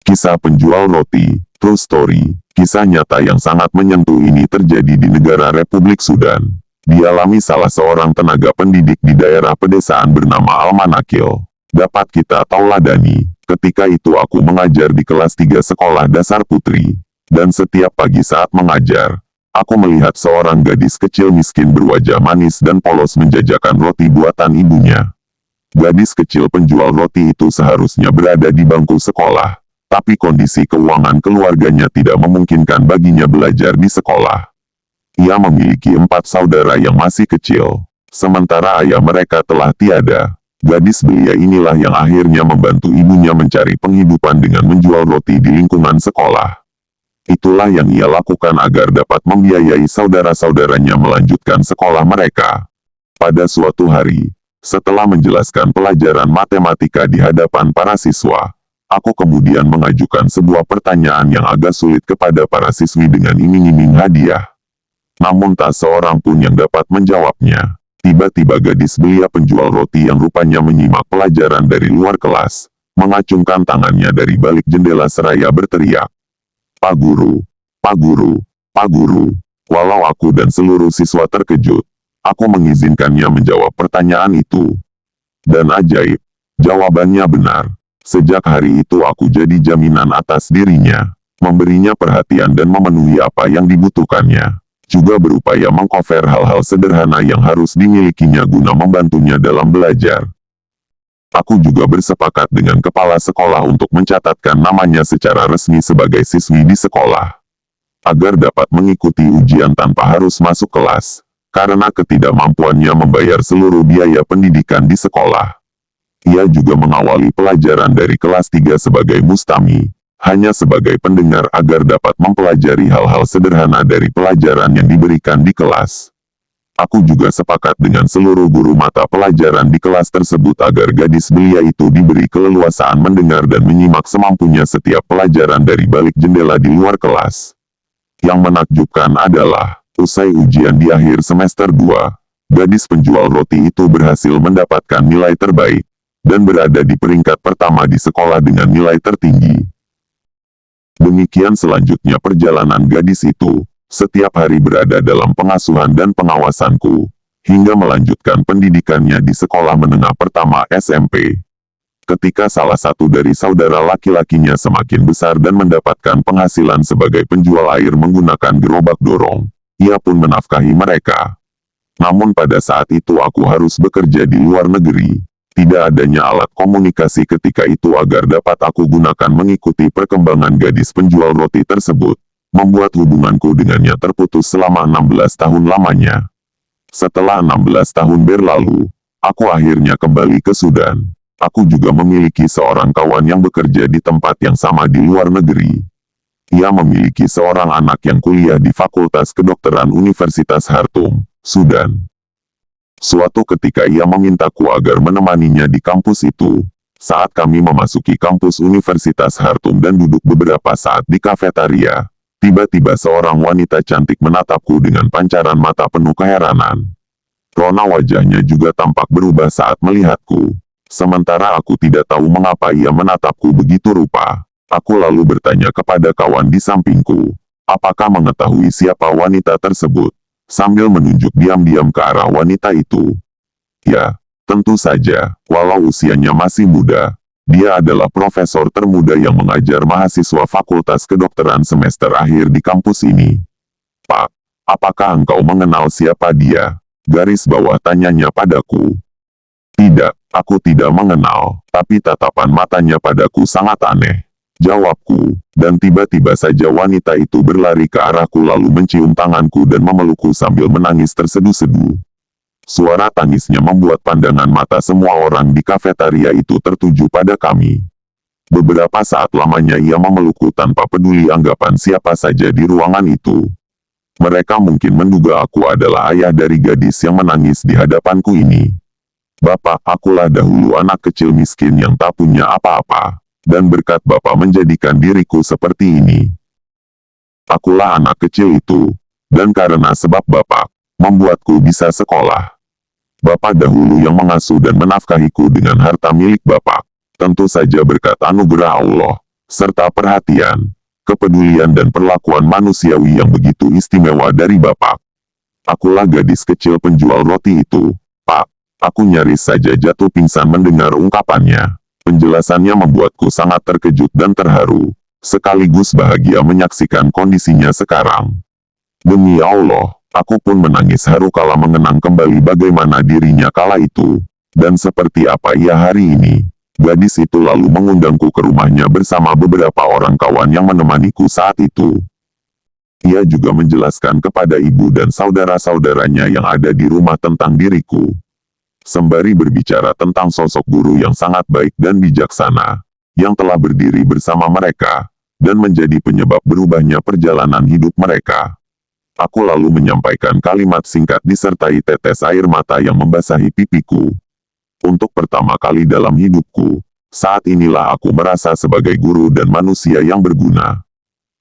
Kisah penjual roti, true story. Kisah nyata yang sangat menyentuh ini terjadi di negara Republik Sudan. Dialami salah seorang tenaga pendidik di daerah pedesaan bernama Almanakil. Dapat kita tauladani. Ketika itu aku mengajar di kelas 3 sekolah dasar putri. Dan setiap pagi saat mengajar, aku melihat seorang gadis kecil miskin berwajah manis dan polos menjajakan roti buatan ibunya. Gadis kecil penjual roti itu seharusnya berada di bangku sekolah. Tapi kondisi keuangan keluarganya tidak memungkinkan baginya belajar di sekolah. Ia memiliki 4 saudara yang masih kecil. Sementara ayah mereka telah tiada. Gadis belia inilah yang akhirnya membantu ibunya mencari penghidupan dengan menjual roti di lingkungan sekolah. Itulah yang ia lakukan agar dapat membiayai saudara-saudaranya melanjutkan sekolah mereka. Pada suatu hari, setelah menjelaskan pelajaran matematika di hadapan para siswa, aku kemudian mengajukan sebuah pertanyaan yang agak sulit kepada para siswi dengan iming-iming hadiah. Namun tak seorang pun yang dapat menjawabnya. Tiba-tiba gadis belia penjual roti yang rupanya menyimak pelajaran dari luar kelas, mengacungkan tangannya dari balik jendela seraya berteriak, "Pak Guru, Pak Guru, Pak Guru." Walau aku dan seluruh siswa terkejut, aku mengizinkannya menjawab pertanyaan itu. Dan ajaib, jawabannya benar. Sejak hari itu aku jadi jaminan atas dirinya, memberinya perhatian dan memenuhi apa yang dibutuhkannya, juga berupaya mengcover hal-hal sederhana yang harus dimilikinya guna membantunya dalam belajar. Aku juga bersepakat dengan kepala sekolah untuk mencatatkan namanya secara resmi sebagai siswi di sekolah, agar dapat mengikuti ujian tanpa harus masuk kelas, karena ketidakmampuannya membayar seluruh biaya pendidikan di sekolah. Ia juga mengawali pelajaran dari kelas 3 sebagai mustami, hanya sebagai pendengar agar dapat mempelajari hal-hal sederhana dari pelajaran yang diberikan di kelas. Aku juga sepakat dengan seluruh guru mata pelajaran di kelas tersebut agar gadis belia itu diberi keleluasaan mendengar dan menyimak semampunya setiap pelajaran dari balik jendela di luar kelas. Yang menakjubkan adalah, usai ujian di akhir semester 2, gadis penjual roti itu berhasil mendapatkan nilai terbaik, dan berada di peringkat pertama di sekolah dengan nilai tertinggi. Demikian selanjutnya perjalanan gadis itu, setiap hari berada dalam pengasuhan dan pengawasanku, hingga melanjutkan pendidikannya di sekolah menengah pertama SMP. Ketika salah satu dari saudara laki-lakinya semakin besar dan mendapatkan penghasilan sebagai penjual air menggunakan gerobak dorong, ia pun menafkahi mereka. Namun pada saat itu aku harus bekerja di luar negeri. Tidak adanya alat komunikasi ketika itu agar dapat aku gunakan mengikuti perkembangan gadis penjual roti tersebut, membuat hubunganku dengannya terputus selama 16 tahun lamanya. Setelah 16 tahun berlalu, aku akhirnya kembali ke Sudan. Aku juga memiliki seorang kawan yang bekerja di tempat yang sama di luar negeri. Ia memiliki seorang anak yang kuliah di Fakultas Kedokteran Universitas Khartoum, Sudan. Suatu ketika ia memintaku agar menemaninya di kampus itu. Saat kami memasuki kampus Universitas Khartoum dan duduk beberapa saat di kafetaria, tiba-tiba seorang wanita cantik menatapku dengan pancaran mata penuh keheranan. Rona wajahnya juga tampak berubah saat melihatku. Sementara aku tidak tahu mengapa ia menatapku begitu rupa. Aku lalu bertanya kepada kawan di sampingku, apakah mengetahui siapa wanita tersebut? Sambil menunjuk diam-diam ke arah wanita itu. Ya, tentu saja, walau usianya masih muda, dia adalah profesor termuda yang mengajar mahasiswa Fakultas Kedokteran semester akhir di kampus ini. Pak, apakah engkau mengenal siapa dia? Garis bawah tanyanya padaku. Tidak, aku tidak mengenal, tapi tatapan matanya padaku sangat aneh. Jawabku, dan tiba-tiba saja wanita itu berlari ke arahku lalu mencium tanganku dan memelukku sambil menangis terseduh-seduh. Suara tangisnya membuat pandangan mata semua orang di kafetaria itu tertuju pada kami. Beberapa saat lamanya ia memelukku tanpa peduli anggapan siapa saja di ruangan itu. Mereka mungkin menduga aku adalah ayah dari gadis yang menangis di hadapanku ini. Bapak, akulah dahulu anak kecil miskin yang tak punya apa-apa. Dan berkat Bapak menjadikan diriku seperti ini. Akulah anak kecil itu, dan karena sebab Bapak, membuatku bisa sekolah. Bapak dahulu yang mengasuh dan menafkahiku dengan harta milik Bapak. Tentu saja berkat anugerah Allah, serta perhatian, kepedulian dan perlakuan manusiawi yang begitu istimewa dari Bapak. Akulah gadis kecil penjual roti itu, Pak. Aku nyaris saja jatuh pingsan mendengar ungkapannya. Penjelasannya membuatku sangat terkejut dan terharu, sekaligus bahagia menyaksikan kondisinya sekarang. Demi Allah, aku pun menangis haru kala mengenang kembali bagaimana dirinya kala itu, dan seperti apa ia hari ini. Gadis itu lalu mengundangku ke rumahnya bersama beberapa orang kawan yang menemaniku saat itu. Ia juga menjelaskan kepada ibu dan saudara-saudaranya yang ada di rumah tentang diriku. Sembari berbicara tentang sosok guru yang sangat baik dan bijaksana, yang telah berdiri bersama mereka, dan menjadi penyebab berubahnya perjalanan hidup mereka. Aku lalu menyampaikan kalimat singkat disertai tetes air mata yang membasahi pipiku. Untuk pertama kali dalam hidupku, saat inilah aku merasa sebagai guru dan manusia yang berguna.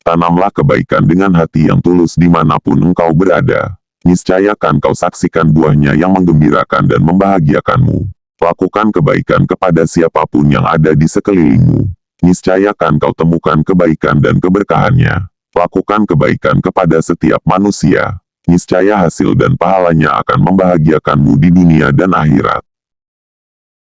Tanamlah kebaikan dengan hati yang tulus dimanapun engkau berada. Niscayakan kau saksikan buahnya yang menggembirakan dan membahagiakanmu. Lakukan kebaikan kepada siapapun yang ada di sekelilingmu. Niscayakan kau temukan kebaikan dan keberkahannya. Lakukan kebaikan kepada setiap manusia. Niscaya hasil dan pahalanya akan membahagiakanmu di dunia dan akhirat.